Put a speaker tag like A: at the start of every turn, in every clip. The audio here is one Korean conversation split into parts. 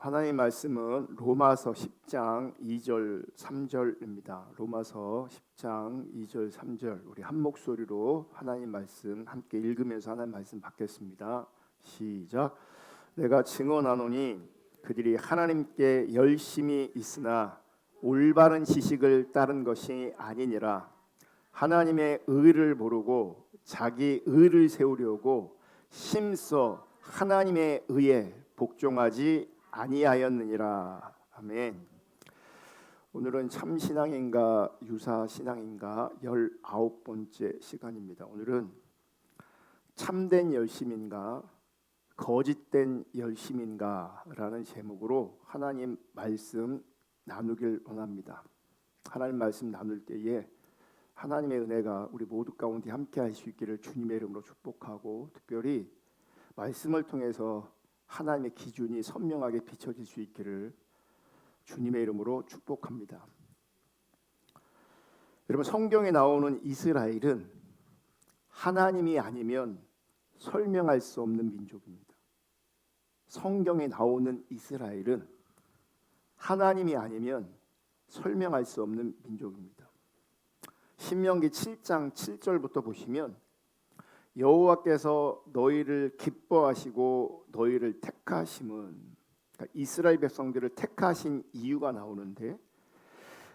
A: 하나님 말씀은 로마서 10장 2절 3절입니다. 로마서 10장 2절 3절 우리 한 목소리로 하나님 말씀 함께 읽으면서 하나님 말씀 받겠습니다. 시작. 내가 증언하노니 그들이 하나님께 열심히 있으나 올바른 지식을 따른 것이 아니니라. 하나님의 의를 모르고 자기 의를 세우려고 심써 하나님의 의에 복종하지 아니하였느니라. 아멘. 오늘은 참신앙인가 유사신앙인가 19번째 시간입니다. 오늘은 참된 열심인가 거짓된 열심인가 라는 제목으로 하나님 말씀 나누길 원합니다. 하나님 말씀 나눌 때에 하나님의 은혜가 우리 모두 가운데 함께 할 수 있기를 주님의 이름으로 축복하고, 특별히 말씀을 통해서 하나님의 기준이 선명하게 비춰질 수 있기를 주님의 이름으로 축복합니다. 여러분, 성경에 나오는 이스라엘은 하나님이 아니면 설명할 수 없는 민족입니다. 성경에 나오는 이스라엘은 하나님이 아니면 설명할 수 없는 민족입니다. 신명기 7장 7절부터 보시면 여호와께서 너희를 기뻐하시고 너희를 택하심은, 그러니까 이스라엘 백성들을 택하신 이유가 나오는데,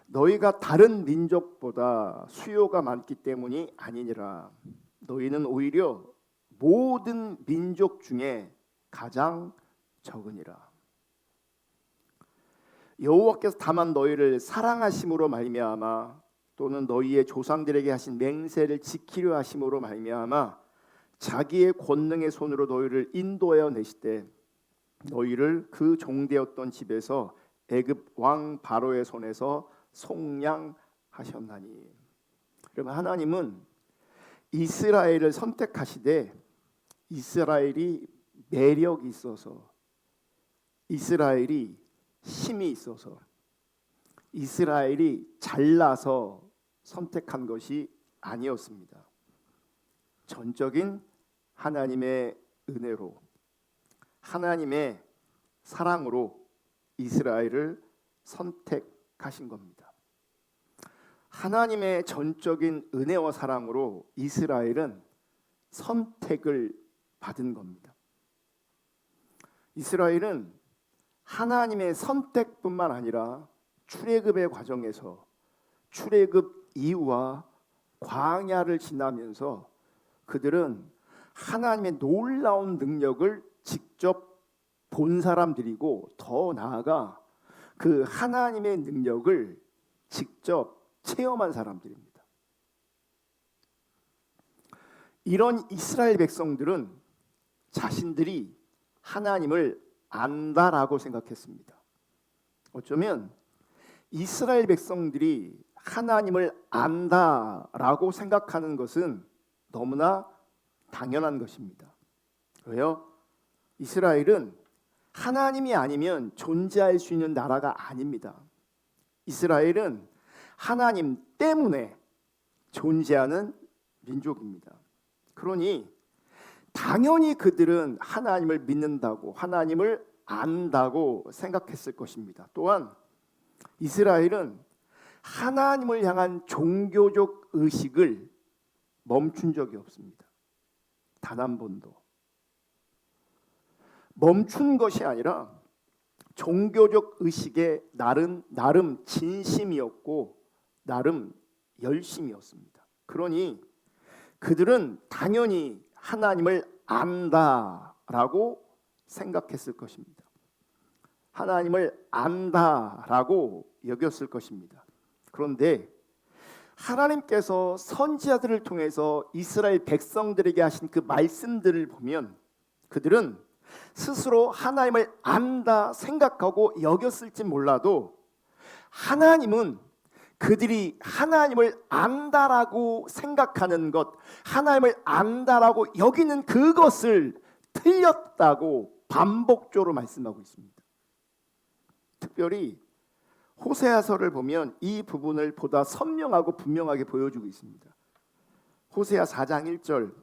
A: 너희가 다른 민족보다 수요가 많기 때문이 아니니라. 너희는 오히려 모든 민족 중에 가장 적으니라. 여호와께서 다만 너희를 사랑하심으로 말미암아 또는 너희의 조상들에게 하신 맹세를 지키려 하심으로 말미암아 자기의 권능의 손으로 너희를 인도하여 내시되 너희를 그 종되었던 집에서 애굽 왕 바로의 손에서 속량하셨나니. 그러면 하나님은 이스라엘을 선택하시되 이스라엘이 매력이 있어서, 이스라엘이 힘이 있어서, 이스라엘이 잘나서 선택한 것이 아니었습니다. 전적인 하나님의 은혜로, 하나님의 사랑으로 이스라엘을 선택하신 겁니다. 하나님의 전적인 은혜와 사랑으로 이스라엘은 선택을 받은 겁니다. 이스라엘은 하나님의 선택뿐만 아니라 출애굽의 과정에서, 출애굽 이후와 광야를 지나면서 그들은 하나님의 놀라운 능력을 직접 본 사람들이고, 더 나아가 그 하나님의 능력을 직접 체험한 사람들입니다. 이런 이스라엘 백성들은 자신들이 하나님을 안다라고 생각했습니다. 어쩌면 이스라엘 백성들이 하나님을 안다라고 생각하는 것은 너무나 당연한 것입니다. 왜요? 이스라엘은 하나님이 아니면 존재할 수 있는 나라가 아닙니다. 이스라엘은 하나님 때문에 존재하는 민족입니다. 그러니 당연히 그들은 하나님을 믿는다고, 하나님을 안다고 생각했을 것입니다. 또한 이스라엘은 하나님을 향한 종교적 의식을 멈춘 적이 없습니다. 단 한 번도. 멈춘 것이 아니라 종교적 의식에 나름 진심이었고 나름 열심이었습니다. 그러니 그들은 당연히 하나님을 안다라고 생각했을 것입니다. 하나님을 안다라고 여겼을 것입니다. 그런데 하나님께서 선지자들을 통해서 이스라엘 백성들에게 하신 그 말씀들을 보면 그들은 스스로 하나님을 안다 생각하고 여겼을지 몰라도, 하나님은 그들이 하나님을 안다라고 생각하는 것, 하나님을 안다라고 여기는 그것을 틀렸다고 반복적으로 말씀하고 있습니다. 특별히 호세아서를 보면 이 부분을 보다 선명하고 분명하게 보여주고 있습니다. 호세아 4장 1절,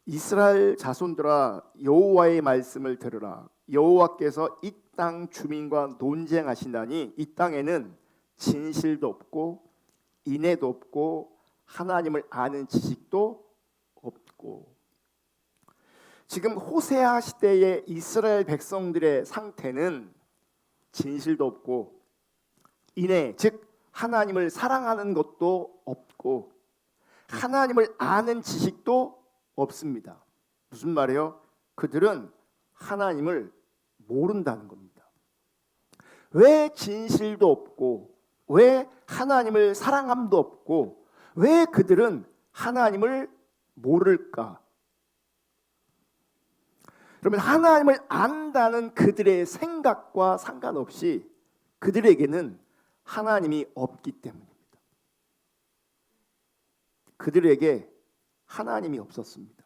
A: 이스라엘 자손들아 여호와의 말씀을 들으라. 여호와께서 이 땅 주민과 논쟁하신다니 이 땅에는 진실도 없고 인애도 없고 하나님을 아는 지식도 없고. 지금 호세아 시대의 이스라엘 백성들의 상태는 진실도 없고 인애, 즉 하나님을 사랑하는 것도 없고 하나님을 아는 지식도 없습니다. 무슨 말이에요? 그들은 하나님을 모른다는 겁니다. 왜 진실도 없고 왜 하나님을 사랑함도 없고 왜 그들은 하나님을 모를까? 그러면 하나님을 안다는 그들의 생각과 상관없이 그들에게는 하나님이 없기 때문입니다. 그들에게 하나님이 없었습니다.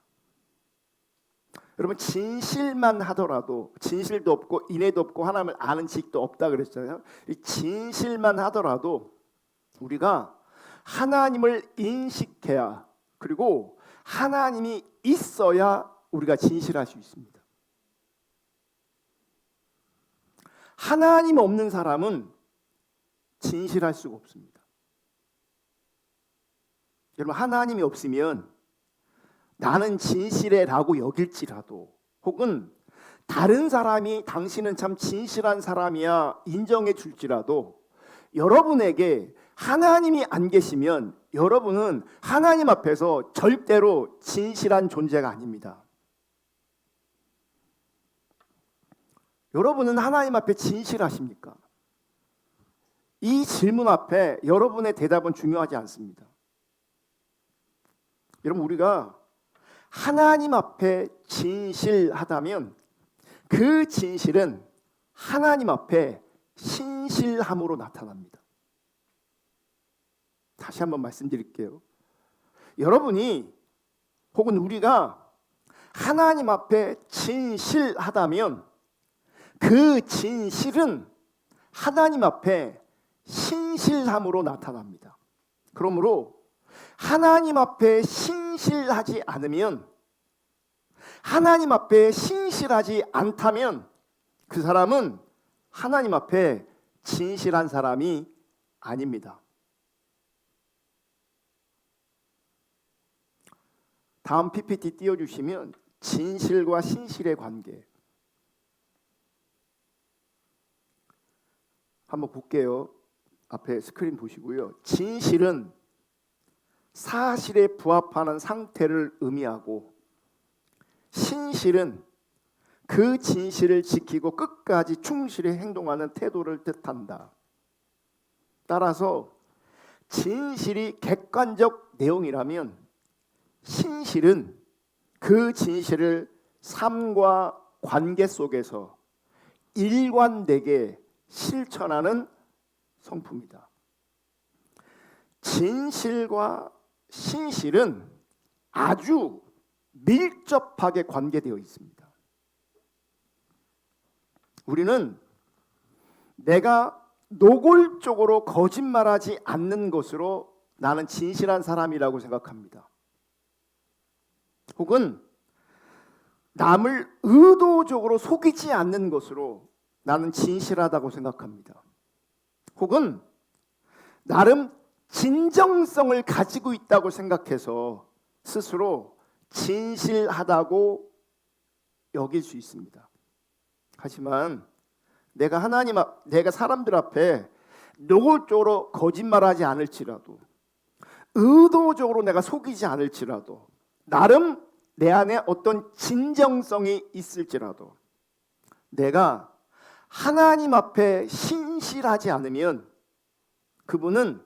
A: 여러분, 진실만 하더라도, 진실도 없고 인애도 없고 하나님을 아는 지식도 없다 그랬잖아요. 이 진실만 하더라도 우리가 하나님을 인식해야, 그리고 하나님이 있어야 우리가 진실할 수 있습니다. 하나님 없는 사람은 진실할 수가 없습니다. 여러분, 하나님이 없으면 나는 진실해라고 여길지라도, 혹은 다른 사람이 당신은 참 진실한 사람이야 인정해 줄지라도, 여러분에게 하나님이 안 계시면 여러분은 하나님 앞에서 절대로 진실한 존재가 아닙니다. 여러분은 하나님 앞에 진실하십니까? 이 질문 앞에 여러분의 대답은 중요하지 않습니다. 여러분, 우리가 하나님 앞에 진실하다면 그 진실은 하나님 앞에 신실함으로 나타납니다. 다시 한번 말씀드릴게요. 여러분이 혹은 우리가 하나님 앞에 진실하다면 그 진실은 하나님 앞에 신실함으로 나타납니다. 그러므로 하나님 앞에 신실하지 않으면, 하나님 앞에 신실하지 않다면 그 사람은 하나님 앞에 진실한 사람이 아닙니다. 다음 PPT 띄워주시면 진실과 신실의 관계 한번 볼게요. 앞에 스크린 보시고요. 진실은 사실에 부합하는 상태를 의미하고, 신실은 그 진실을 지키고 끝까지 충실히 행동하는 태도를 뜻한다. 따라서 진실이 객관적 내용이라면 신실은 그 진실을 삶과 관계 속에서 일관되게 실천하는 성품이다. 진실과 신실은 아주 밀접하게 관계되어 있습니다. 우리는 내가 노골적으로 거짓말하지 않는 것으로 나는 진실한 사람이라고 생각합니다. 혹은 남을 의도적으로 속이지 않는 것으로 나는 진실하다고 생각합니다. 혹은 나름 진정성을 가지고 있다고 생각해서 스스로 진실하다고 여길 수 있습니다. 하지만 내가 사람들 앞에 노골적으로 거짓말하지 않을지라도, 의도적으로 내가 속이지 않을지라도, 나름 내 안에 어떤 진정성이 있을지라도 내가 하나님 앞에 신실하지 않으면 그분은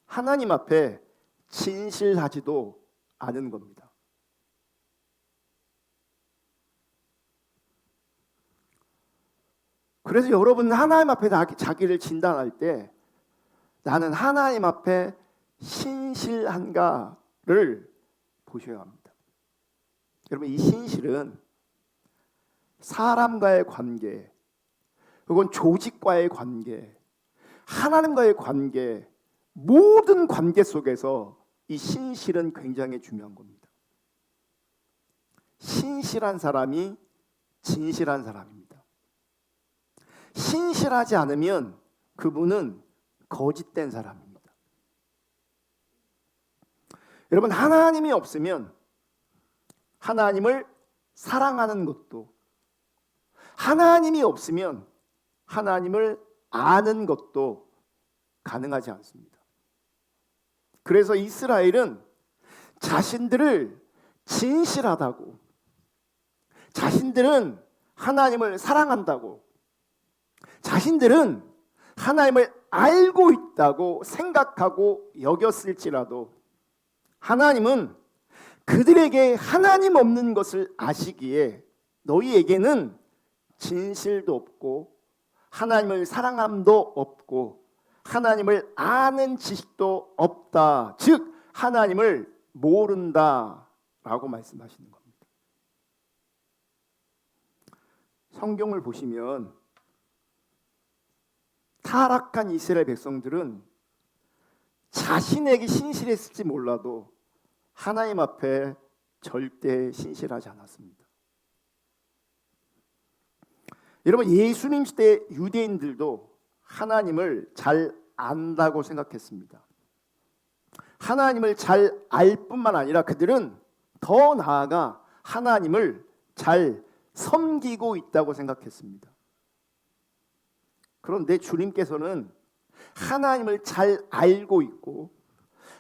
A: 하나님 앞에 진실하지도 않은 겁니다. 그래서 여러분은 하나님 앞에 자기를 진단할 때 나는 하나님 앞에 신실한가를 보셔야 합니다. 여러분, 이 신실은 사람과의 관계, 혹은 조직과의 관계, 하나님과의 관계, 모든 관계 속에서 이 신실은 굉장히 중요한 겁니다. 신실한 사람이 진실한 사람입니다. 신실하지 않으면 그분은 거짓된 사람입니다. 여러분, 하나님이 없으면 하나님을 사랑하는 것도, 하나님이 없으면 하나님을 아는 것도 가능하지 않습니다. 그래서 이스라엘은 자신들을 진실하다고, 자신들은 하나님을 사랑한다고, 자신들은 하나님을 알고 있다고 생각하고 여겼을지라도 하나님은 그들에게 하나님 없는 것을 아시기에 너희에게는 진실도 없고 하나님을 사랑함도 없고 하나님을 아는 지식도 없다. 즉 하나님을 모른다라고 말씀하시는 겁니다. 성경을 보시면 타락한 이스라엘 백성들은 자신에게 신실했을지 몰라도 하나님 앞에 절대 신실하지 않았습니다. 여러분, 예수님 시대 유대인들도 하나님을 잘 안다고 생각했습니다. 하나님을 잘 알 뿐만 아니라 그들은 더 나아가 하나님을 잘 섬기고 있다고 생각했습니다. 그런데 주님께서는 하나님을 잘 알고 있고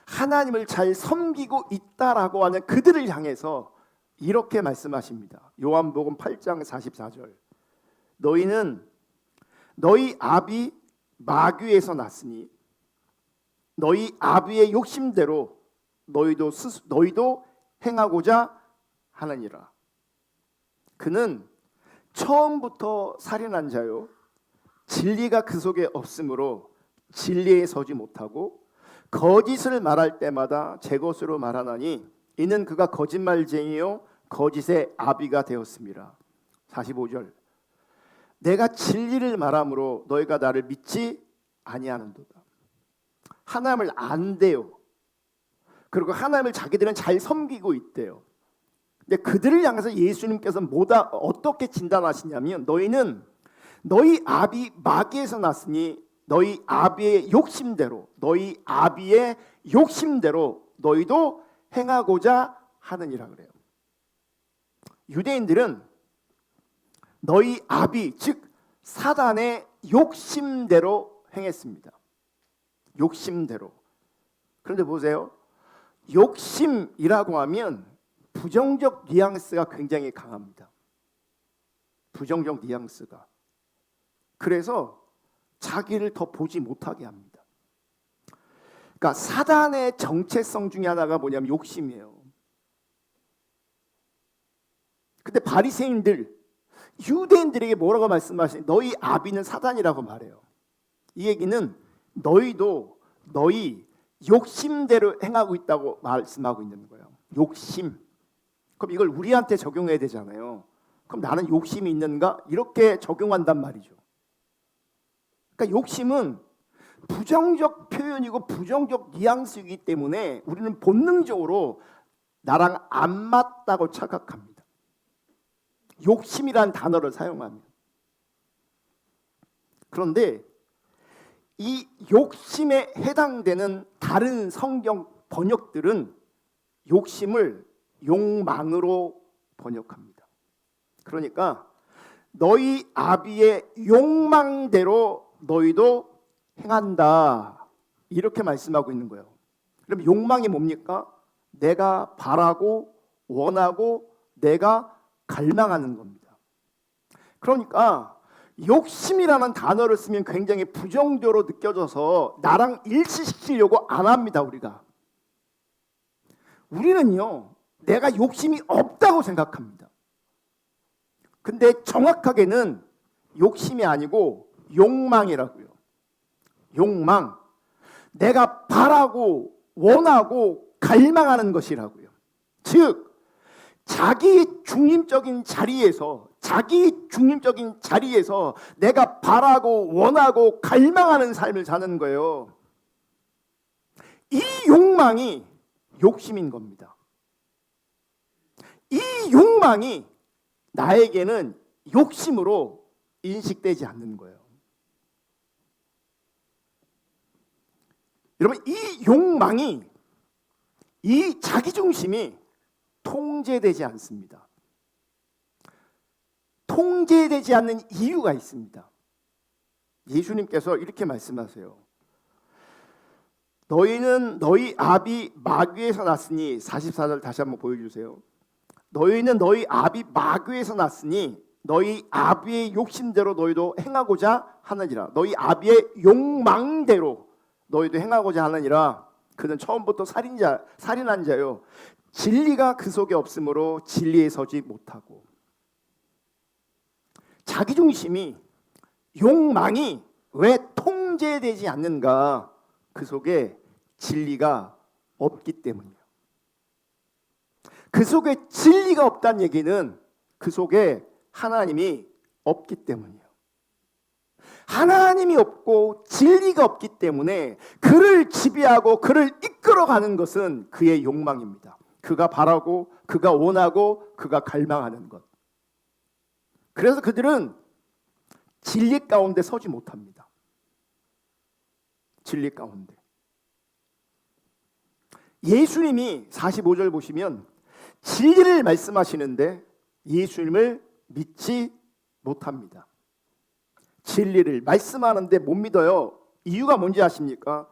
A: 하나님을 잘 섬기고 있다라고 하는 그들을 향해서 이렇게 말씀하십니다. 요한복음 8장 44절. 너희는 너희 아비 마귀에서 났으니 너희 아비의 욕심대로 너희도 행하고자 하느니라. 그는 처음부터 살인한 자요 진리가 그 속에 없으므로 진리에 서지 못하고 거짓을 말할 때마다 제 것으로 말하나니 이는 그가 거짓말쟁이요 거짓의 아비가 되었습니다. 45절. 내가 진리를 말함으로 너희가 나를 믿지 아니하는도다. 하나님을 안대요. 그리고 하나님을 자기들은 잘 섬기고 있대요. 근데 그들을 향해서 예수님께서 어떻게 진단하시냐면 너희는 너희 아비 마귀에서 났으니 너희 아비의 욕심대로 너희도 행하고자 하느니라 그래요. 유대인들은 너희 아비 즉 사단의 욕심대로 행했습니다. 욕심대로. 그런데 보세요. 욕심이라고 하면 부정적 뉘앙스가 굉장히 강합니다. 부정적 뉘앙스가. 그래서 자기를 더 보지 못하게 합니다. 그러니까 사단의 정체성 중에 하나가 뭐냐면 욕심이에요. 근데 바리새인들, 유대인들에게 뭐라고 말씀하시니? 너희 아비는 사단이라고 말해요. 이 얘기는 너희도 너희 욕심대로 행하고 있다고 말씀하고 있는 거예요. 욕심. 그럼 이걸 우리한테 적용해야 되잖아요. 그럼 나는 욕심이 있는가? 이렇게 적용한단 말이죠. 그러니까 욕심은 부정적 표현이고 부정적 뉘앙스이기 때문에 우리는 본능적으로 나랑 안 맞다고 착각합니다. 욕심이란 단어를 사용하면. 그런데 이 욕심에 해당되는 다른 성경 번역들은 욕심을 욕망으로 번역합니다. 그러니까 너희 아비의 욕망대로 너희도 행한다. 이렇게 말씀하고 있는 거예요. 그럼 욕망이 뭡니까? 내가 바라고 원하고 내가 갈망하는 겁니다. 그러니까 욕심이라는 단어를 쓰면 굉장히 부정적으로 느껴져서 나랑 일치시키려고 안 합니다. 우리는요 내가 욕심이 없다고 생각합니다. 근데 정확하게는 욕심이 아니고 욕망이라고요. 욕망. 내가 바라고 원하고 갈망하는 것이라고요. 즉 자기 중심적인 자리에서 내가 바라고 원하고 갈망하는 삶을 사는 거예요. 이 욕망이 욕심인 겁니다. 이 욕망이 나에게는 욕심으로 인식되지 않는 거예요. 여러분, 이 욕망이, 이 자기중심이 통제되지 않습니다. 통제되지 않는 이유가 있습니다. 예수님께서 이렇게 말씀하세요. 너희는 너희 아비 마귀에서 났으니, 44절 다시 한번 보여주세요. 너희는 너희 아비 마귀에서 났으니 너희 아비의 욕심대로 너희도 행하고자 하느니라. 너희 아비의 욕망대로 너희도 행하고자 하느니라. 그는 처음부터 살인한 자요, 진리가 그 속에 없으므로 진리에 서지 못하고. 자기중심이, 욕망이 왜 통제되지 않는가? 그 속에 진리가 없기 때문이에요. 그 속에 진리가 없다는 얘기는 그 속에 하나님이 없기 때문이에요. 하나님이 없고 진리가 없기 때문에 그를 지배하고 그를 이끌어가는 것은 그의 욕망입니다. 그가 바라고 그가 원하고 그가 갈망하는 것. 그래서 그들은 진리 가운데 서지 못합니다. 진리 가운데. 예수님이 45절 보시면 진리를 말씀하시는데 예수님을 믿지 못합니다. 진리를 말씀하는데 못 믿어요. 이유가 뭔지 아십니까?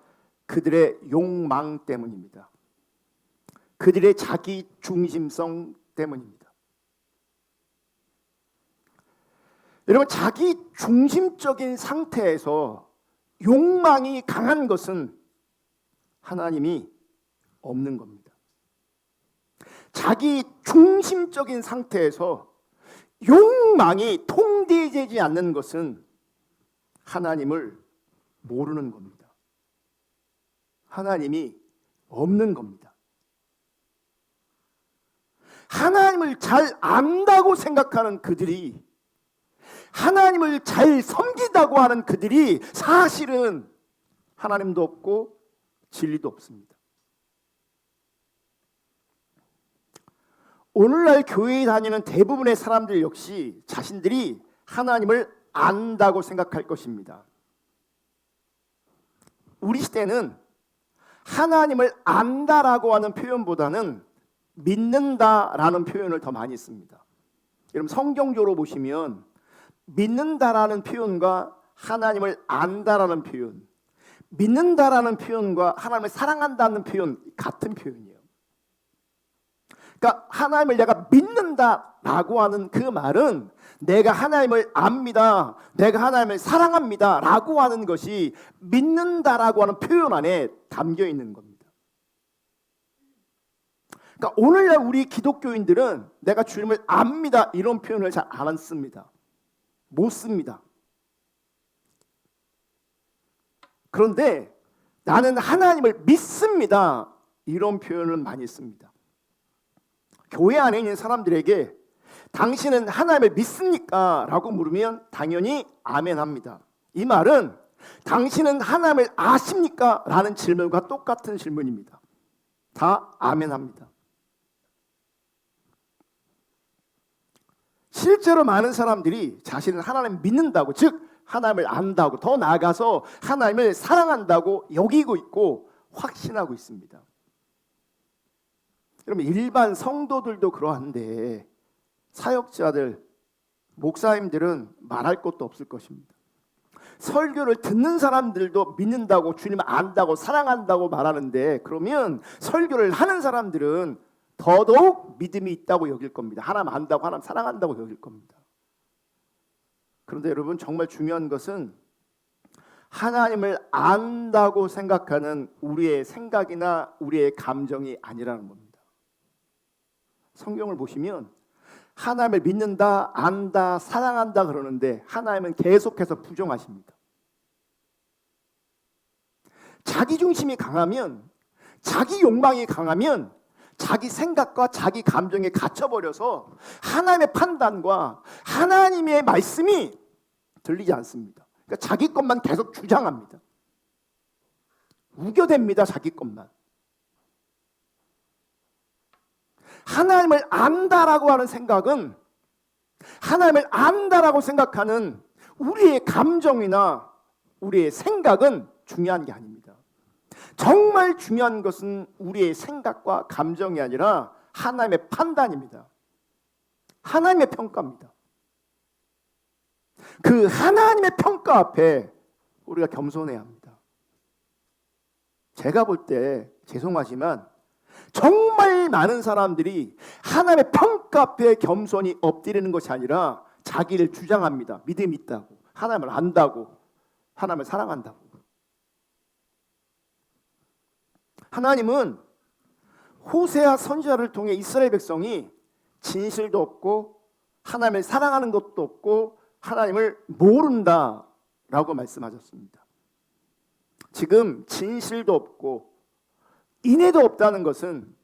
A: 그들의 욕망 때문입니다. 그들의 자기 중심성 때문입니다. 여러분, 자기 중심적인 상태에서 욕망이 강한 것은 하나님이 없는 겁니다. 자기 중심적인 상태에서 욕망이 통제되지 않는 것은 하나님을 모르는 겁니다. 하나님이 없는 겁니다. 하나님을 잘 안다고 생각하는 그들이, 하나님을 잘 섬기다고 하는 그들이 사실은 하나님도 없고 진리도 없습니다. 오늘날 교회에 다니는 대부분의 사람들 역시 자신들이 하나님을 안다고 생각할 것입니다. 우리 시대는 하나님을 안다라고 하는 표현보다는 믿는다라는 표현을 더 많이 씁니다. 여러분, 성경적으로 보시면 믿는다라는 표현과 하나님을 안다라는 표현, 믿는다라는 표현과 하나님을 사랑한다는 표현 같은 표현이에요. 그러니까 하나님을 내가 믿는다라고 하는 그 말은 내가 하나님을 압니다, 내가 하나님을 사랑합니다 라고 하는 것이 믿는다라고 하는 표현 안에 담겨 있는 겁니다. 그러니까 오늘날 우리 기독교인들은 내가 주님을 압니다 이런 표현을 잘 안 씁니다. 못 씁니다. 그런데 나는 하나님을 믿습니다 이런 표현을 많이 씁니다. 교회 안에 있는 사람들에게 당신은 하나님을 믿습니까? 라고 물으면 당연히 아멘 합니다. 이 말은 당신은 하나님을 아십니까? 라는 질문과 똑같은 질문입니다. 다 아멘 합니다. 실제로 많은 사람들이 자신은 하나님을 믿는다고, 즉 하나님을 안다고, 더 나아가서 하나님을 사랑한다고 여기고 있고 확신하고 있습니다. 그러면 일반 성도들도 그러한데 사역자들, 목사님들은 말할 것도 없을 것입니다. 설교를 듣는 사람들도 믿는다고, 주님을 안다고, 사랑한다고 말하는데 그러면 설교를 하는 사람들은 더더욱 믿음이 있다고 여길 겁니다. 하나님 안다고, 하나님 사랑한다고 여길 겁니다. 그런데 여러분, 정말 중요한 것은 하나님을 안다고 생각하는 우리의 생각이나 우리의 감정이 아니라는 겁니다. 성경을 보시면 하나님을 믿는다, 안다, 사랑한다 그러는데 하나님은 계속해서 부정하십니다. 자기 중심이 강하면, 자기 욕망이 강하면 자기 생각과 자기 감정에 갇혀버려서 하나님의 판단과 하나님의 말씀이 들리지 않습니다. 그러니까 자기 것만 계속 주장합니다. 우겨댑니다. 자기 것만. 하나님을 안다라고 하는 생각은, 하나님을 안다라고 생각하는 우리의 감정이나 우리의 생각은 중요한 게 아닙니다. 정말 중요한 것은 우리의 생각과 감정이 아니라 하나님의 판단입니다. 하나님의 평가입니다. 그 하나님의 평가 앞에 우리가 겸손해야 합니다. 제가 볼 때 죄송하지만 정말 많은 사람들이 하나님의 평가 앞에 겸손히 엎드리는 것이 아니라 자기를 주장합니다. 믿음이 있다고, 하나님을 안다고, 하나님을 사랑한다고. 하나님은 호세아 선지자를 통해 이스라엘 백성이 진실도 없고 하나님을 사랑하는 것도 없고 하나님을 모른다라고 말씀하셨습니다. 지금 진실도 없고 인애도 없다는 것은,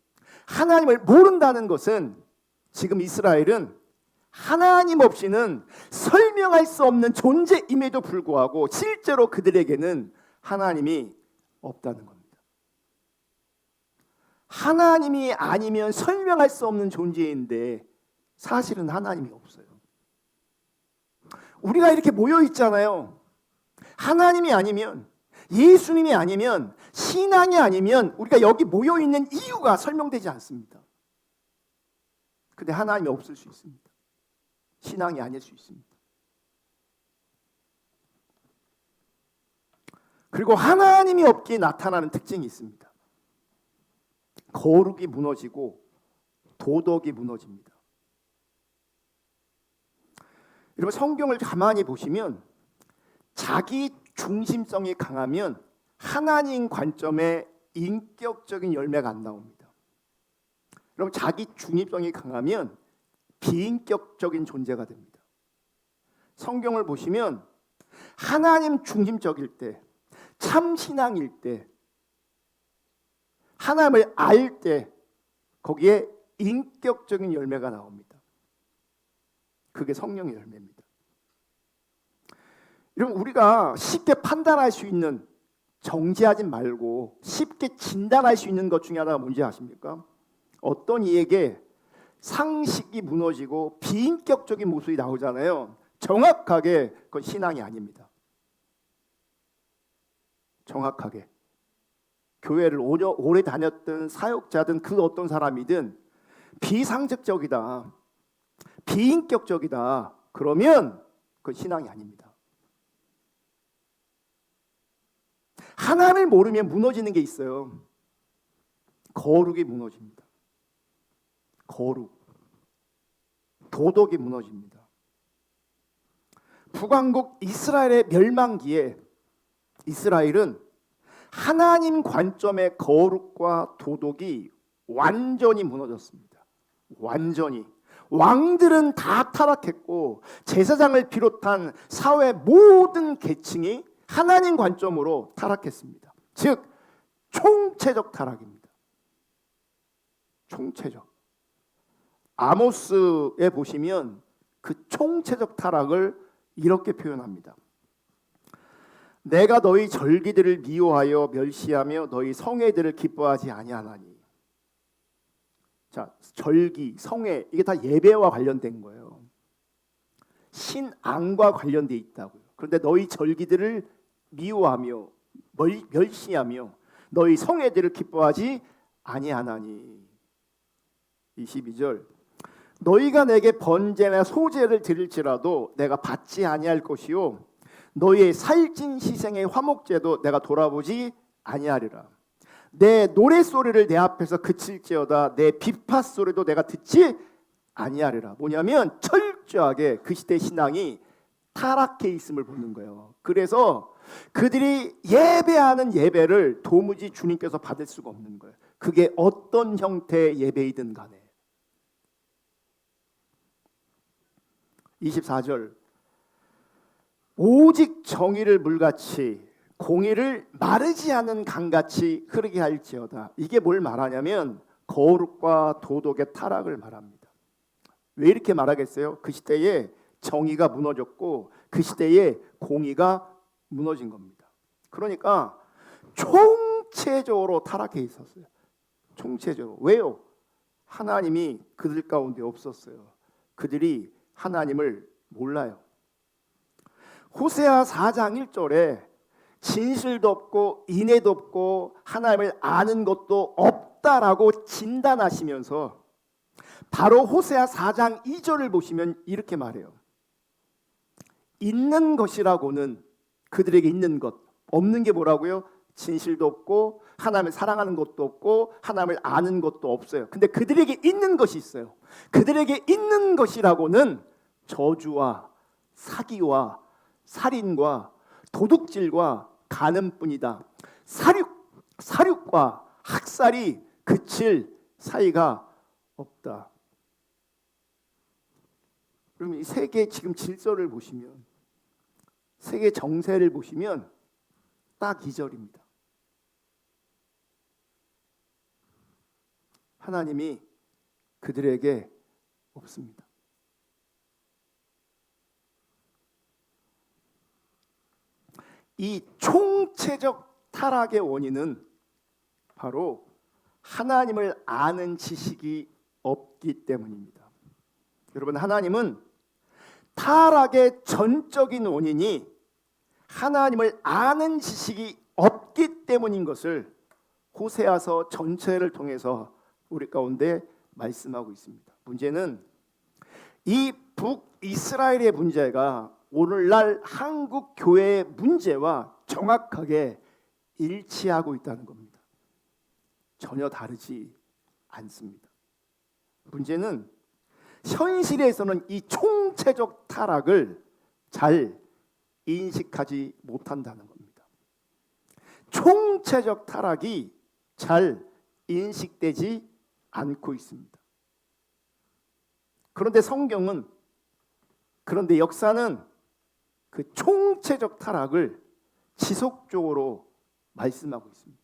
A: 하나님을 모른다는 것은, 지금 이스라엘은 하나님 없이는 설명할 수 없는 존재임에도 불구하고 실제로 그들에게는 하나님이 없다는 겁니다. 하나님이 아니면 설명할 수 없는 존재인데 사실은 하나님이 없어요. 우리가 이렇게 모여 있잖아요. 하나님이 아니면, 예수님이 아니면, 신앙이 아니면 우리가 여기 모여 있는 이유가 설명되지 않습니다. 근데 하나님이 없을 수 있습니다. 신앙이 아닐 수 있습니다. 그리고 하나님이 없기에 나타나는 특징이 있습니다. 거룩이 무너지고 도덕이 무너집니다. 여러분, 성경을 가만히 보시면 자기 중심성이 강하면 하나님 관점에 인격적인 열매가 안 나옵니다. 여러분, 자기 중심성이 강하면 비인격적인 존재가 됩니다. 성경을 보시면 하나님 중심적일 때, 참신앙일 때, 하나님을 알 때 거기에 인격적인 열매가 나옵니다. 그게 성령의 열매입니다. 여러분, 우리가 쉽게 판단할 수 있는, 정죄하지 말고 쉽게 진단할 수 있는 것 중에 하나가 뭔지 아십니까? 어떤 이에게 상식이 무너지고 비인격적인 모습이 나오잖아요. 정확하게 그건 신앙이 아닙니다. 정확하게 교회를 오래 다녔던 사역자든 그 어떤 사람이든 비상식적이다, 비인격적이다, 그러면 그건 신앙이 아닙니다. 하나님을 모르면 무너지는 게 있어요. 거룩이 무너집니다. 거룩, 도덕이 무너집니다. 북왕국 이스라엘의 멸망기에 이스라엘은 하나님 관점의 거룩과 도덕이 완전히 무너졌습니다. 완전히. 왕들은 다 타락했고 제사장을 비롯한 사회 모든 계층이 하나님 관점으로 타락했습니다. 즉 총체적 타락입니다. 총체적. 아모스에 보시면 그 총체적 타락을 이렇게 표현합니다. 내가 너희 절기들을 미워하여 멸시하며 너희 성회들을 기뻐하지 아니하나니. 자, 절기, 성회, 이게 다 예배와 관련된 거예요. 신앙과 관련돼 있다고요. 그런데 너희 절기들을 미워하며 멸시하며 너희 성회들을 기뻐하지 아니하나니. 22절. 너희가 내게 번제나 소제를 드릴지라도 내가 받지 아니할 것이요 너희의 살찐 희생의 화목제도 내가 돌아보지 아니하리라. 내 노랫소리를 내 앞에서 그칠지어다 내 비파 소리도 내가 듣지 아니하리라. 뭐냐면 철저하게 그 시대 신앙이 타락해 있음을 보는 거예요. 그래서 그들이 예배하는 예배를 도무지 주님께서 받을 수가 없는 거예요. 그게 어떤 형태의 예배이든 간에. 24절. 오직 정의를 물같이 공의를 마르지 않은 강같이 흐르게 할지어다. 이게 뭘 말하냐면 거룩과 도덕의 타락을 말합니다. 왜 이렇게 말하겠어요? 그 시대에 정의가 무너졌고 그 시대에 공의가 무너진 겁니다. 그러니까 총체적으로 타락해 있었어요. 총체적으로. 왜요? 하나님이 그들 가운데 없었어요. 그들이 하나님을 몰라요. 호세아 4장 1절에 진실도 없고 인애도 없고 하나님을 아는 것도 없다라고 진단하시면서 바로 호세아 4장 2절을 보시면 이렇게 말해요. 있는 것이라고는 그들에게 있는 것, 없는 게 뭐라고요? 진실도 없고 하나님을 사랑하는 것도 없고 하나님을 아는 것도 없어요. 근데 그들에게 있는 것이 있어요. 그들에게 있는 것이라고는 저주와 사기와 살인과 도둑질과 간음뿐이다. 사륙과 학살이 그칠 사이가 없다. 그러면 이 세계 지금 질서를 보시면, 세계 정세를 보시면 딱 이 절입니다. 하나님이 그들에게 없습니다. 이 총체적 타락의 원인은 바로 하나님을 아는 지식이 없기 때문입니다. 여러분, 하나님은 타락의 전적인 원인이 하나님을 아는 지식이 없기 때문인 것을 호세아서 전체를 통해서 우리 가운데 말씀하고 있습니다. 문제는 이 북이스라엘의 문제가 오늘날 한국 교회의 문제와 정확하게 일치하고 있다는 겁니다. 전혀 다르지 않습니다. 문제는 현실에서는 이 총체적 타락을 잘 인식하지 못한다는 겁니다. 총체적 타락이 잘 인식되지 않고 있습니다. 그런데 성경은, 그런데 역사는 그 총체적 타락을 지속적으로 말씀하고 있습니다.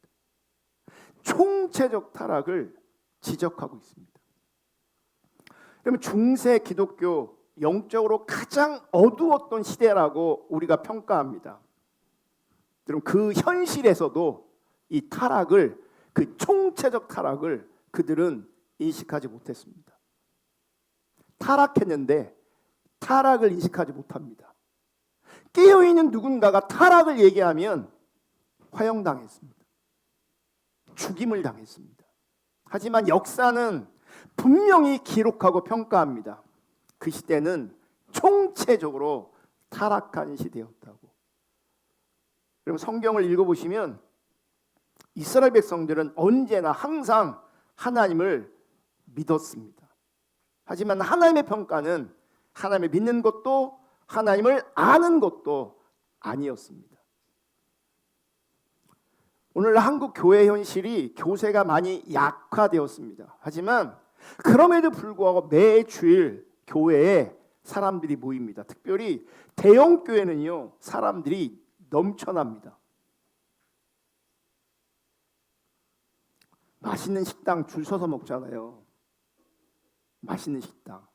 A: 총체적 타락을 지적하고 있습니다. 그러면 중세 기독교 영적으로 가장 어두웠던 시대라고 우리가 평가합니다. 그럼 그 현실에서도 이 타락을, 그 총체적 타락을 그들은 인식하지 못했습니다. 타락했는데 타락을 인식하지 못합니다. 깨어있는 누군가가 타락을 얘기하면 화형당했습니다. 죽임을 당했습니다. 하지만 역사는 분명히 기록하고 평가합니다. 그 시대는 총체적으로 타락한 시대였다고. 그럼 성경을 읽어보시면 이스라엘 백성들은 언제나 항상 하나님을 믿었습니다. 하지만 하나님의 평가는 하나님을 믿는 것도 하나님을 아는 것도 아니었습니다. 오늘 한국 교회 현실이 교세가 많이 약화되었습니다. 하지만 그럼에도 불구하고 매주일 교회에 사람들이 모입니다. 특별히 대형 교회는요, 사람들이 넘쳐납니다. 맛있는 식당 줄 서서 먹잖아요. 맛있는 식당.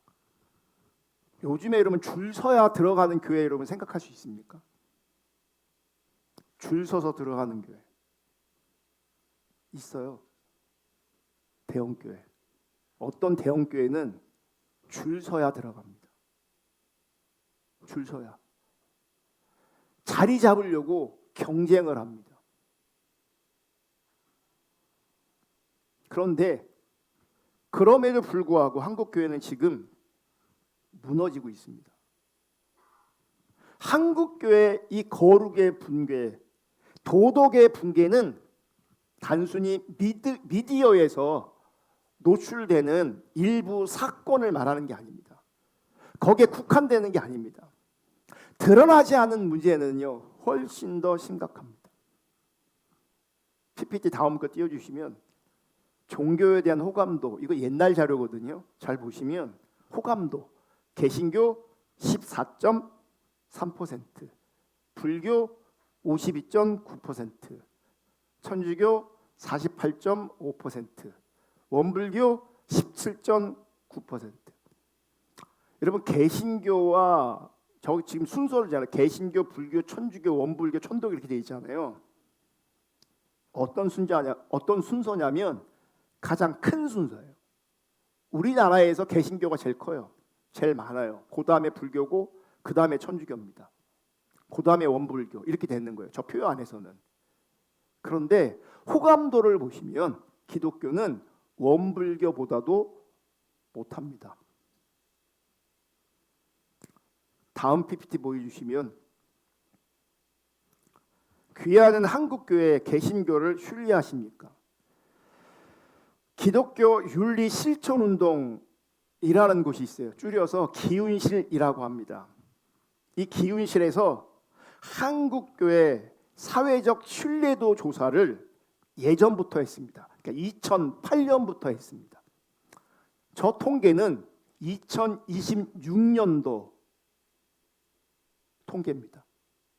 A: 요즘에 여러분 줄 서야 들어가는 교회 여러분 생각할 수 있습니까? 줄 서서 들어가는 교회 있어요. 대형 교회. 어떤 대형 교회는 줄 서야 들어갑니다. 줄 서야. 자리 잡으려고 경쟁을 합니다. 그런데 그럼에도 불구하고 한국 교회는 지금 무너지고 있습니다. 한국 교회 이 거룩의 붕괴, 도덕의 붕괴는 단순히 미디어에서 노출되는 일부 사건을 말하는 게 아닙니다. 거기에 국한되는 게 아닙니다. 드러나지 않은 문제는요, 훨씬 더 심각합니다. PPT 다음 거 띄워주시면 종교에 대한 호감도, 이거 옛날 자료거든요. 잘 보시면 호감도 개신교 14.3%, 불교 52.9%, 천주교 48.5%, 원불교 17.9%. 여러분 개신교와 저 지금 순서를 개신교, 불교, 천주교, 원불교, 천도교 이렇게 돼 있잖아요. 어떤 순서냐면 가장 큰 순서예요. 우리나라에서 개신교가 제일 커요. 제일 많아요. 그 다음에 불교고 그 다음에 천주교입니다. 그 다음에 원불교 이렇게 되는 거예요. 저 표요 안에서는. 그런데 호감도를 보시면 기독교는 원불교보다도 못합니다. 다음 PPT 보여주시면 귀하는 한국교회 개신교를 신뢰하십니까? 기독교 윤리 실천운동이라는 곳이 있어요. 줄여서 기운실이라고 합니다. 이 기운실에서 한국교회 사회적 신뢰도 조사를 예전부터 했습니다. 그러니까 2008년부터 했습니다. 저 통계는 2026년도 통계입니다.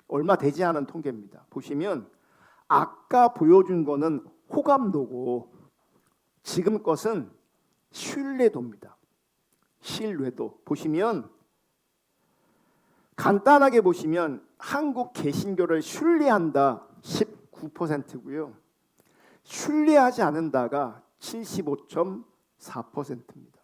A: 얼마 되지 않은 통계입니다. 보시면 아까 보여준 거는 호감도고 지금 것은 신뢰도입니다. 신뢰도. 보시면 간단하게 보시면 한국 개신교를 신뢰한다 19%고요. 신뢰하지 않는다가 75.4%입니다.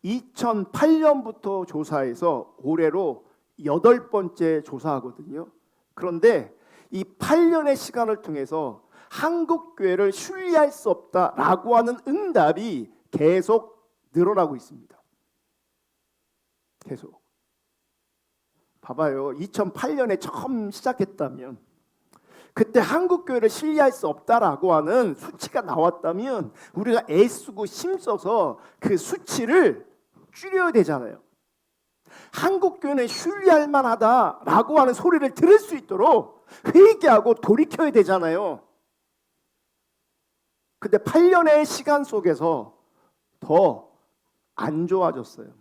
A: 2008년부터 조사해서 올해로 8번째 조사하거든요. 그런데 이 8년의 시간을 통해서 한국교회를 신뢰할 수 없다라고 하는 응답이 계속 늘어나고 있습니다. 계속. 봐봐요. 2008년에 처음 시작했다면 그때 한국교회를 신뢰할 수 없다라고 하는 수치가 나왔다면 우리가 애쓰고 힘써서 그 수치를 줄여야 되잖아요. 한국교회는 신뢰할 만하다라고 하는 소리를 들을 수 있도록 회개하고 돌이켜야 되잖아요. 근데 8년의 시간 속에서 더 안 좋아졌어요.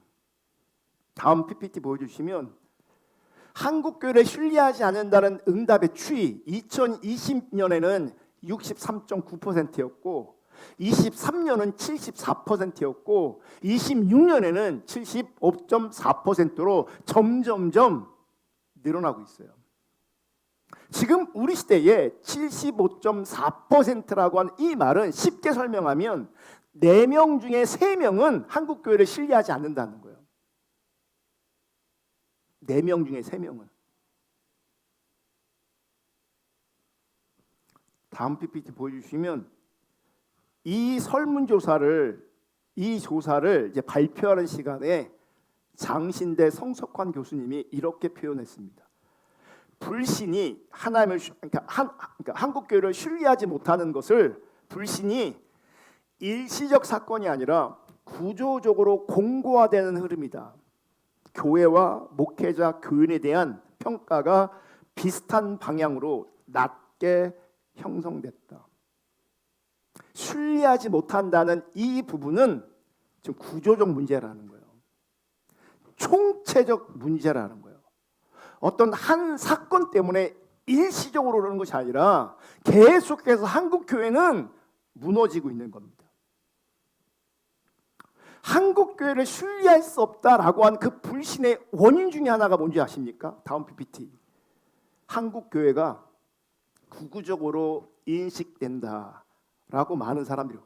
A: 다음 PPT 보여주시면 한국교회를 신뢰하지 않는다는 응답의 추이 2020년에는 63.9%였고 23년은 74%였고 26년에는 75.4%로 점점점 늘어나고 있어요. 지금 우리 시대에 75.4%라고 한 이 말은 쉽게 설명하면 4명 중에 3명은 한국교회를 신뢰하지 않는다는 거예요. 4명 중에 3명은. 다음 PPT 보여주시면 이 설문조사를 이제 발표하는 시간에 장신대 성석환 교수님이 이렇게 표현했습니다. 불신이 하나님을 그러니까 한국교회를 신뢰하지 못하는 것을 불신이 일시적 사건이 아니라 구조적으로 공고화되는 흐름이다. 교회와 목회자, 교인에 대한 평가가 비슷한 방향으로 낮게 형성됐다. 신뢰하지 못한다는 이 부분은 지금 구조적 문제라는 거예요. 총체적 문제라는 거예요. 어떤 한 사건 때문에 일시적으로 그러는 것이 아니라 계속해서 한국 교회는 무너지고 있는 겁니다. 한국 교회를 신뢰할 수 없다라고 한 그 불신의 원인 중에 하나가 뭔지 아십니까? 다음 PPT. 한국 교회가 구구적으로 인식된다라고 많은 사람들이.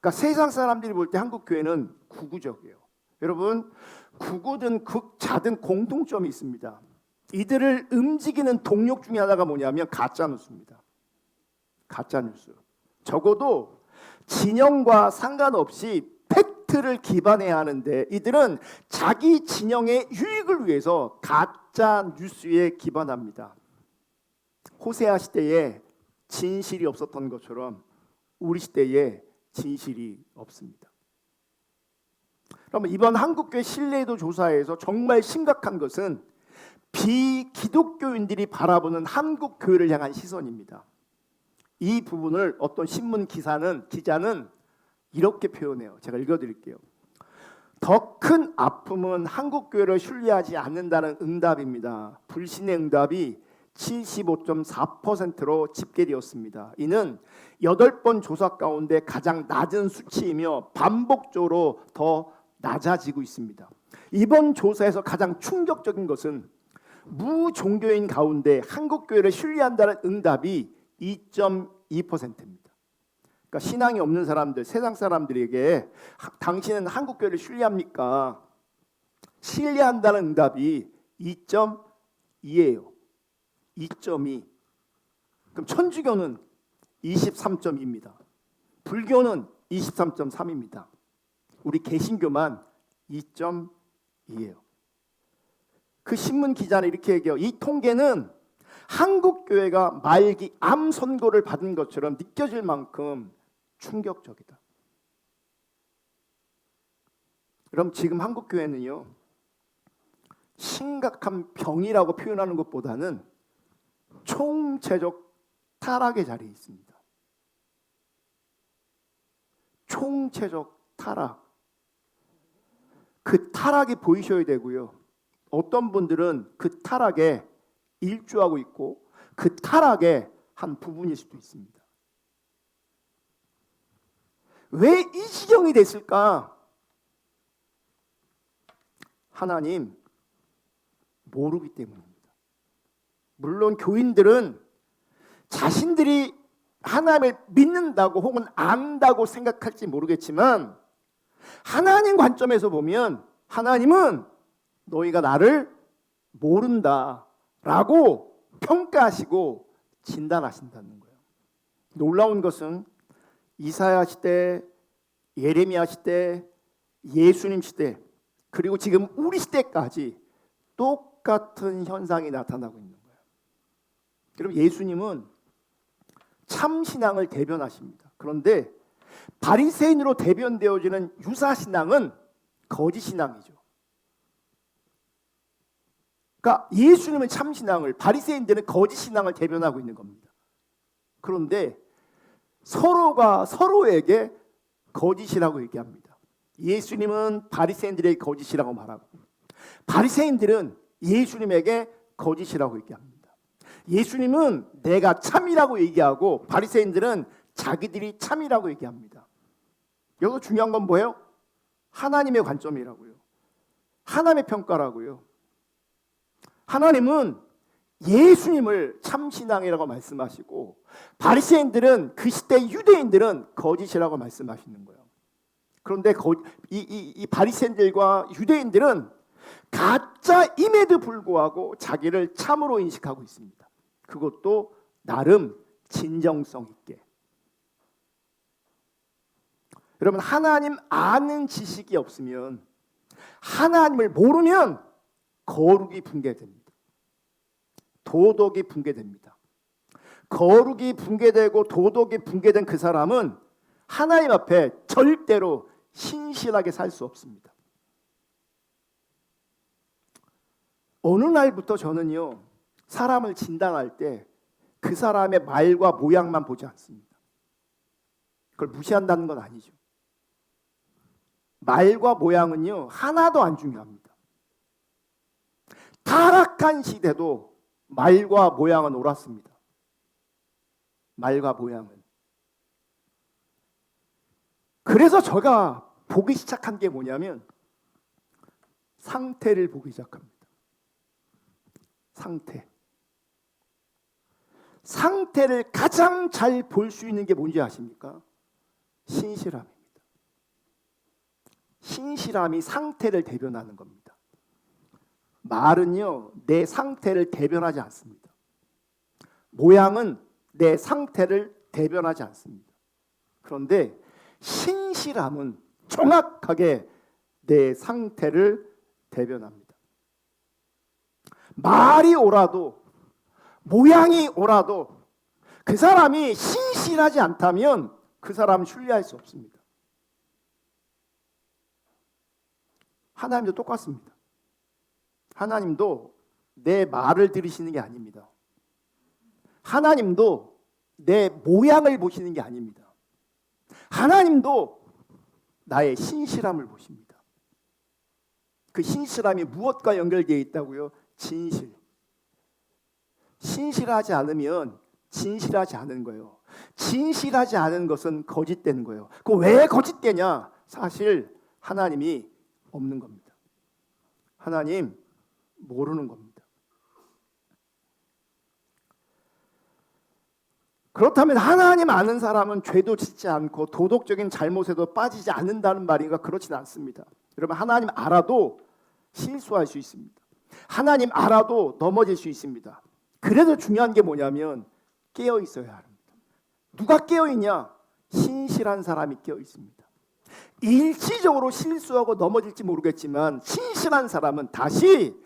A: 그러니까 세상 사람들이 볼 때 한국 교회는 구구적이에요. 여러분, 구구든 극자든 공통점이 있습니다. 이들을 움직이는 동력 중에 하나가 뭐냐면 가짜 뉴스입니다. 가짜 뉴스. 적어도 진영과 상관없이 팩트를 기반해야 하는데 이들은 자기 진영의 유익을 위해서 가짜 뉴스에 기반합니다. 호세아 시대에 진실이 없었던 것처럼 우리 시대에 진실이 없습니다. 그러면 이번 한국교회 신뢰도 조사에서 정말 심각한 것은 비기독교인들이 바라보는 한국교회를 향한 시선입니다. 이 부분을 어떤 신문 기자는 이렇게 표현해요. 제가 읽어드릴게요. 더 큰 아픔은 한국교회를 신뢰하지 않는다는 응답입니다. 불신의 응답이 75.4%로 집계되었습니다. 이는 8번 조사 가운데 가장 낮은 수치이며 반복적으로 더 낮아지고 있습니다. 이번 조사에서 가장 충격적인 것은 무종교인 가운데 한국교회를 신뢰한다는 응답이 2.2%입니다. 그러니까 신앙이 없는 사람들, 세상 사람들에게 당신은 한국교회를 신뢰합니까? 신뢰한다는 응답이 2.2%입니다. 2예요. 2.2. 그럼 천주교는 23.2입니다. 불교는 23.3입니다. 우리 개신교만 2.2예요. 그 신문 기자는 이렇게 얘기해요. 이 통계는 한국 교회가 말기 암 선고를 받은 것처럼 느껴질 만큼 충격적이다. 그럼 지금 한국 교회는요, 심각한 병이라고 표현하는 것보다는 총체적 타락의 자리에 있습니다. 총체적 타락. 그 타락이 보이셔야 되고요. 어떤 분들은 그 타락에 일조하고 있고 그 타락의 한 부분일 수도 있습니다. 왜 이 지경이 됐을까? 하나님 모르기 때문입니다. 물론 교인들은 자신들이 하나님을 믿는다고 혹은 안다고 생각할지 모르겠지만 하나님 관점에서 보면 하나님은 너희가 나를 모른다라고 평가하시고 진단하신다는 거예요. 놀라운 것은 이사야 시대, 예레미야 시대, 예수님 시대, 그리고 지금 우리 시대까지 똑같은 현상이 나타나고 있는 거예요. 그럼 예수님은 참 신앙을 대변하십니다. 그런데 바리새인으로 대변되어지는 유사 신앙은 거짓 신앙이죠. 그러니까 예수님은 참 신앙을, 바리새인들은 거짓 신앙을 대변하고 있는 겁니다. 그런데 서로가 서로에게 거짓이라고 얘기합니다. 예수님은 바리새인들에게 거짓이라고 말하고 바리새인들은 예수님에게 거짓이라고 얘기합니다. 예수님은 내가 참이라고 얘기하고 바리새인들은 자기들이 참이라고 얘기합니다. 여기서 중요한 건 뭐예요? 하나님의 관점이라고요. 하나님의 평가라고요. 하나님은 예수님을 참신앙이라고 말씀하시고 바리새인들은 그 시대 유대인들은 거짓이라고 말씀하시는 거예요. 그런데 이 바리새인들과 유대인들은 가짜임에도 불구하고 자기를 참으로 인식하고 있습니다. 그것도 나름 진정성 있게. 여러분, 하나님 아는 지식이 없으면, 하나님을 모르면 거룩이 붕괴됩니다. 도덕이 붕괴됩니다. 거룩이 붕괴되고 도덕이 붕괴된 그 사람은 하나님 앞에 절대로 신실하게 살 수 없습니다. 어느 날부터 저는요, 사람을 진단할 때 그 사람의 말과 모양만 보지 않습니다. 그걸 무시한다는 건 아니죠. 말과 모양은요, 하나도 안 중요합니다. 타락한 시대도 말과 모양은 옳았습니다. 말과 모양은. 그래서 제가 보기 시작한 게 뭐냐면 상태를 보기 시작합니다. 상태를 가장 잘 볼 수 있는 게 뭔지 아십니까? 신실함입니다. 신실함이 상태를 대변하는 겁니다. 말은요, 내 상태를 대변하지 않습니다. 모양은 내 상태를 대변하지 않습니다. 그런데 신실함은 정확하게 내 상태를 대변합니다. 말이 옳아도 모양이 옳아도 그 사람이 신실하지 않다면 그 사람은 신뢰할 수 없습니다. 하나님도 똑같습니다. 하나님도 내 말을 들으시는 게 아닙니다. 하나님도 내 모양을 보시는 게 아닙니다. 하나님도 나의 신실함을 보십니다. 그 신실함이 무엇과 연결되어 있다고요? 진실. 신실하지 않으면 진실하지 않은 거예요. 진실하지 않은 것은 거짓되는 거예요. 그 왜 거짓되냐? 사실 하나님이 없는 겁니다. 하나님 모르는 겁니다. 그렇다면 하나님 아는 사람은 죄도 짓지 않고 도덕적인 잘못에도 빠지지 않는다는 말인가? 그렇지는 않습니다. 여러분, 하나님 알아도 실수할 수 있습니다. 하나님 알아도 넘어질 수 있습니다. 그래서 중요한 게 뭐냐면 깨어 있어야 합니다. 누가 깨어 있냐? 신실한 사람이 깨어 있습니다. 일시적으로 실수하고 넘어질지 모르겠지만 신실한 사람은 다시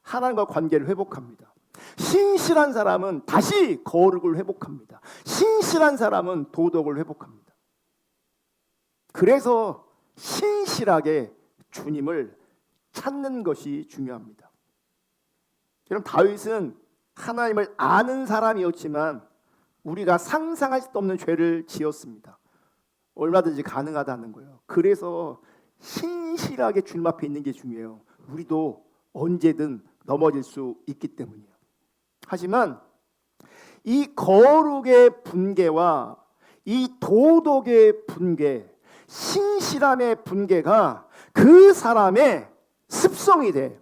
A: 하나님과 관계를 회복합니다. 신실한 사람은 다시 거룩을 회복합니다. 신실한 사람은 도덕을 회복합니다. 그래서 신실하게 주님을 찾는 것이 중요합니다. 여러분, 다윗은 하나님을 아는 사람이었지만 우리가 상상할 수도 없는 죄를 지었습니다. 얼마든지 가능하다는 거예요. 그래서 신실하게 주님 앞에 있는 게 중요해요. 우리도 언제든 넘어질 수 있기 때문이에요. 하지만 이 거룩의 분계와 이 도덕의 분계, 신실함의 분계가 그 사람의 습성이 돼.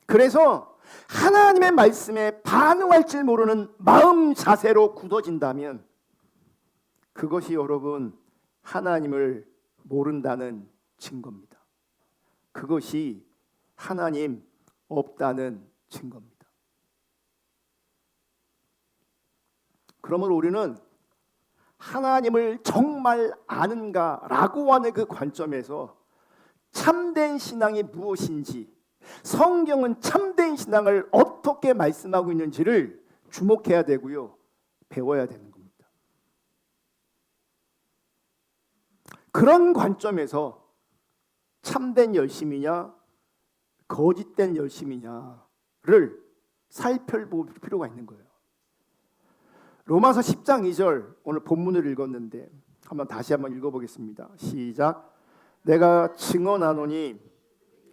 A: 그래서 하나님의 말씀에 반응할 줄 모르는 마음 자세로 굳어진다면 그것이 여러분 하나님을 모른다는 증거입니다. 그것이 하나님 없다는 증거입니다. 그러므로 우리는 하나님을 정말 아는가라고 하는 그 관점에서 참된 신앙이 무엇인지, 성경은 참된 신앙을 어떻게 말씀하고 있는지를 주목해야 되고요, 배워야 되는 겁니다. 그런 관점에서 참된 열심이냐 거짓된 열심이냐를 살펴볼 필요가 있는 거예요. 로마서 10장 2절 오늘 본문을 읽었는데 다시 한번 읽어보겠습니다. 시작. 내가 증언하노니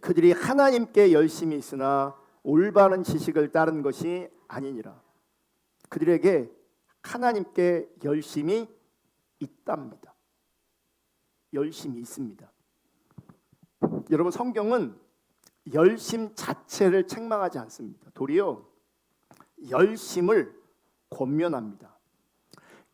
A: 그들이 하나님께 열심히 있으나 올바른 지식을 따른 것이 아니니라. 그들에게 하나님께 열심이 있답니다. 열심이 있습니다. 여러분, 성경은 열심 자체를 책망하지 않습니다. 도리어 열심을 권면합니다.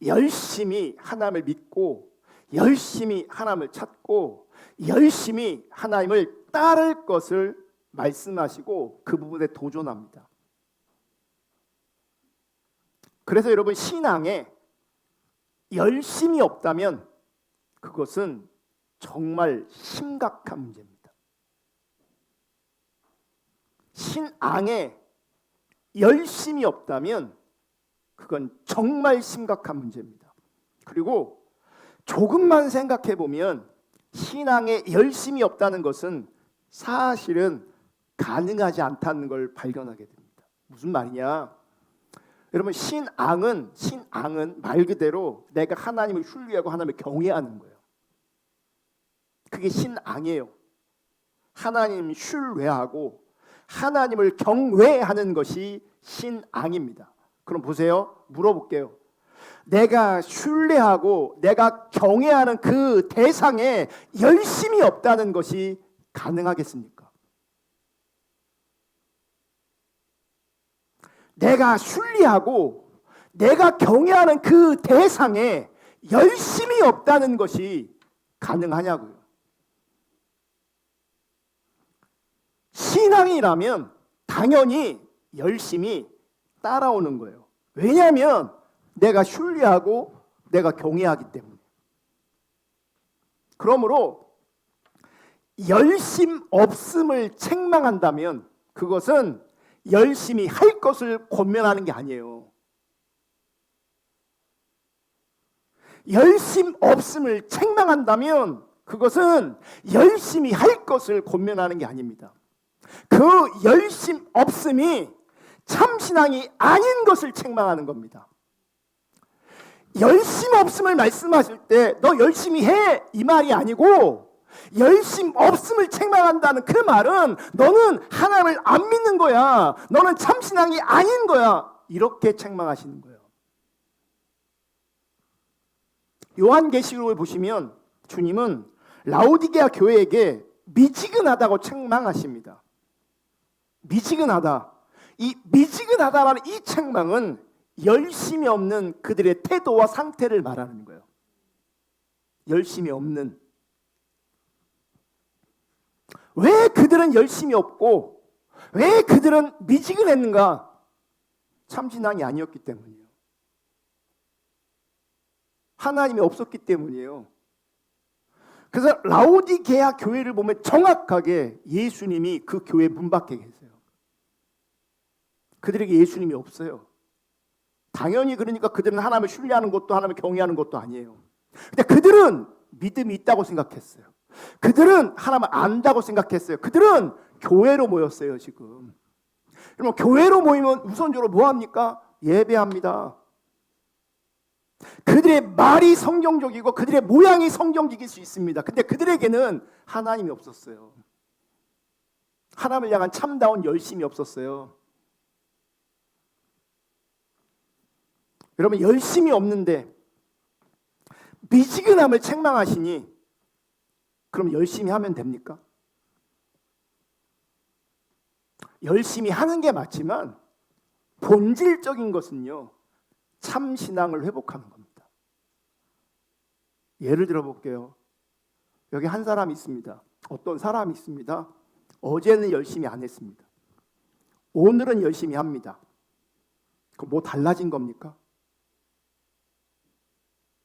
A: 열심히 하나님을 믿고 열심히 하나님을 찾고 열심히 하나님을 따를 것을 말씀하시고 그 부분에 도전합니다. 그래서 여러분, 신앙에 열심이 없다면 그것은 정말 심각한 문제입니다. 신앙에 열심이 없다면 그건 정말 심각한 문제입니다. 그리고 조금만 생각해 보면 신앙에 열심이 없다는 것은 사실은 가능하지 않다는 걸 발견하게 됩니다. 무슨 말이냐? 여러분, 신앙은 말 그대로 내가 하나님을 신뢰하고 하나님을 경외하는 거예요. 그게 신앙이에요. 하나님 신뢰하고 하나님을 경외하는 것이 신앙입니다. 그럼 보세요. 물어볼게요. 내가 신뢰하고 내가 경외하는 그 대상에 열심이 없다는 것이 가능하겠습니까? 내가 신뢰하고 내가 경외하는 그 대상에 열심이 없다는 것이 가능하냐고요. 신앙이라면 당연히 열심히 따라오는 거예요. 왜냐하면 내가 신뢰하고 내가 경외하기 때문에. 그러므로 열심 없음을 책망한다면 그것은 열심히 할 것을 권면하는 게 아니에요. 열심 없음을 책망한다면 그것은 열심히 할 것을 권면하는 게 아닙니다. 그 열심 없음이 참신앙이 아닌 것을 책망하는 겁니다. 열심 없음을 말씀하실 때 너 열심히 해 이 말이 아니고, 열심 없음을 책망한다는 그 말은 너는 하나님을 안 믿는 거야, 너는 참신앙이 아닌 거야, 이렇게 책망하시는 거예요. 요한계시록을 보시면 주님은 라오디게아 교회에게 미지근하다고 책망하십니다. 미지근하다. 이 미지근하다라는 이 책망은 열심이 없는 그들의 태도와 상태를 말하는 거예요. 열심이 없는. 왜 그들은 열심이 없고 왜 그들은 미지근했는가? 참신앙이 아니었기 때문이에요. 하나님이 없었기 때문이에요. 그래서 라오디게아 교회를 보면 정확하게 예수님이 그 교회 문 밖에 계세요. 그들에게 예수님이 없어요. 당연히 그러니까 그들은 하나님을 신뢰하는 것도 하나님을 경외하는 것도 아니에요. 근데 그들은 믿음이 있다고 생각했어요. 그들은 하나님을 안다고 생각했어요. 그들은 교회로 모였어요. 지금 그러면 교회로 모이면 우선적으로 뭐 합니까? 예배합니다. 그들의 말이 성경적이고 그들의 모양이 성경적일 수 있습니다. 근데 그들에게는 하나님이 없었어요. 하나님을 향한 참다운 열심이 없었어요. 여러분, 열심이 없는데 미지근함을 책망하시니 그럼 열심히 하면 됩니까? 열심히 하는 게 맞지만 본질적인 것은요, 참 신앙을 회복하는 겁니다. 예를 들어 볼게요. 여기 한 사람이 있습니다. 어떤 사람이 있습니다. 어제는 열심히 안 했습니다. 오늘은 열심히 합니다. 그럼 뭐 달라진 겁니까?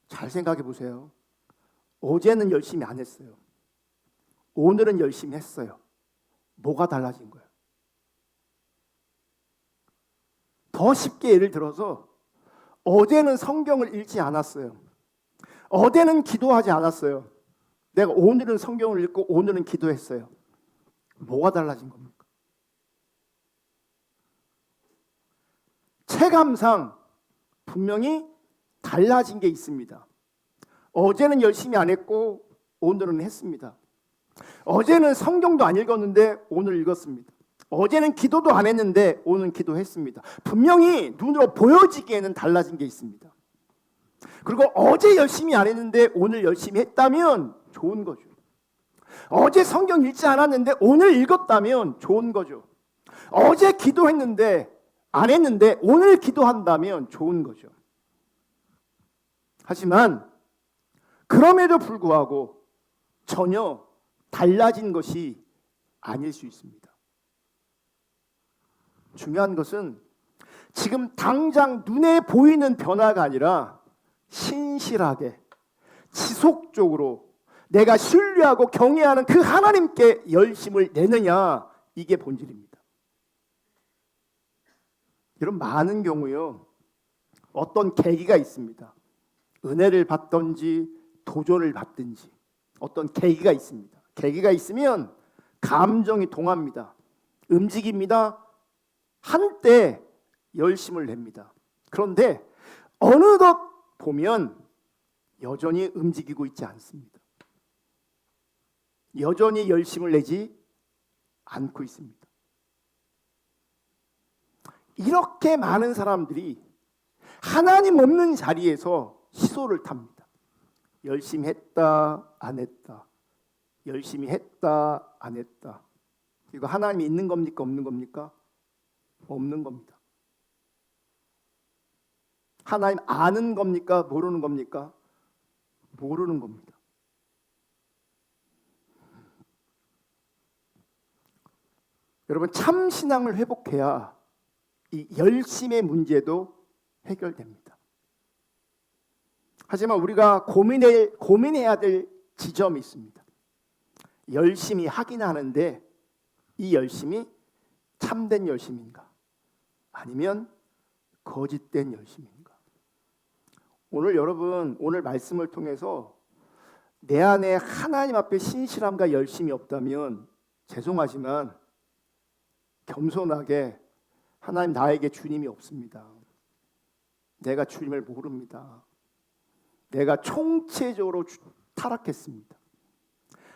A: 잘 생각해 보세요. 어제는 열심히 안 했어요. 오늘은 열심히 했어요. 뭐가 달라진 거예요? 더 쉽게 예를 들어서 어제는 성경을 읽지 않았어요. 어제는 기도하지 않았어요. 내가 오늘은 성경을 읽고 오늘은 기도했어요. 뭐가 달라진 겁니까? 체감상 분명히 달라진 게 있습니다. 어제는 열심히 안 했고 오늘은 했습니다. 어제는 성경도 안 읽었는데 오늘 읽었습니다. 어제는 기도도 안 했는데 오늘은 기도했습니다. 분명히 눈으로 보여지기에는 달라진 게 있습니다. 그리고 어제 열심히 안 했는데 오늘 열심히 했다면 좋은 거죠. 어제 성경 읽지 않았는데 오늘 읽었다면 좋은 거죠. 어제 기도했는데 안 했는데 오늘 기도한다면 좋은 거죠. 하지만 그럼에도 불구하고 전혀 달라진 것이 아닐 수 있습니다. 중요한 것은 지금 당장 눈에 보이는 변화가 아니라 신실하게 지속적으로 내가 신뢰하고 경외하는 그 하나님께 열심을 내느냐, 이게 본질입니다. 이런 많은 경우요, 어떤 계기가 있습니다. 은혜를 받든지 도전을 받든지 어떤 계기가 있습니다. 계기가 있으면 감정이 동합니다. 움직입니다. 한때 열심을 냅니다. 그런데 어느덧 보면 여전히 움직이고 있지 않습니다. 여전히 열심을 내지 않고 있습니다. 이렇게 많은 사람들이 하나님 없는 자리에서 시소를 탑니다. 열심히 했다, 안 했다. 열심히 했다, 안 했다. 이거 하나님이 있는 겁니까, 없는 겁니까? 없는 겁니다. 하나님 아는 겁니까, 모르는 겁니까? 모르는 겁니다. 여러분, 참 신앙을 회복해야 이 열심의 문제도 해결됩니다. 하지만 우리가 고민해야 될 지점이 있습니다. 열심히 하긴 하는데 이 열심이 참된 열심인가? 아니면 거짓된 열심인가? 오늘 여러분, 오늘 말씀을 통해서 내 안에 하나님 앞에 신실함과 열심이 없다면 죄송하지만 겸손하게 하나님, 나에게 주님이 없습니다. 내가 주님을 모릅니다. 내가 총체적으로 타락했습니다.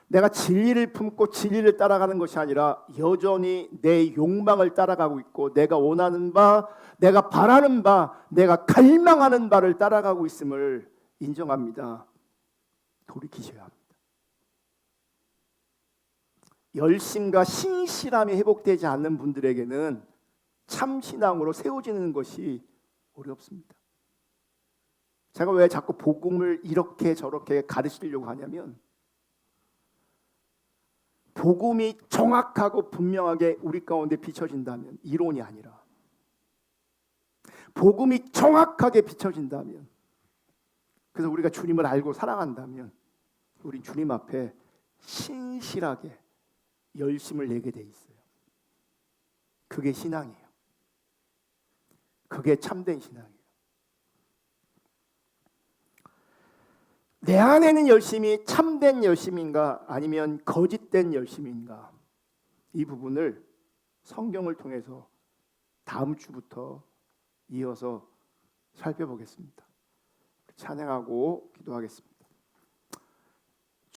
A: 내가 진리를 품고 진리를 따라가는 것이 아니라 여전히 내 욕망을 따라가고 있고 내가 원하는 바, 내가 바라는 바, 내가 갈망하는 바를 따라가고 있음을 인정합니다. 돌이키셔야 합니다. 열심과 신실함이 회복되지 않는 분들에게는 참 신앙으로 세워지는 것이 어렵습니다. 제가 왜 자꾸 복음을 이렇게 저렇게 가르치려고 하냐면, 복음이 정확하고 분명하게 우리 가운데 비춰진다면, 이론이 아니라 복음이 정확하게 비춰진다면, 그래서 우리가 주님을 알고 사랑한다면 우리 주님 앞에 신실하게 열심을 내게 돼 있어요. 그게 신앙이에요. 그게 참된 신앙이에요. 내 안에는 열심이 참된 열심인가 아니면 거짓된 열심인가, 이 부분을 성경을 통해서 다음 주부터 이어서 살펴보겠습니다. 찬양하고 기도하겠습니다.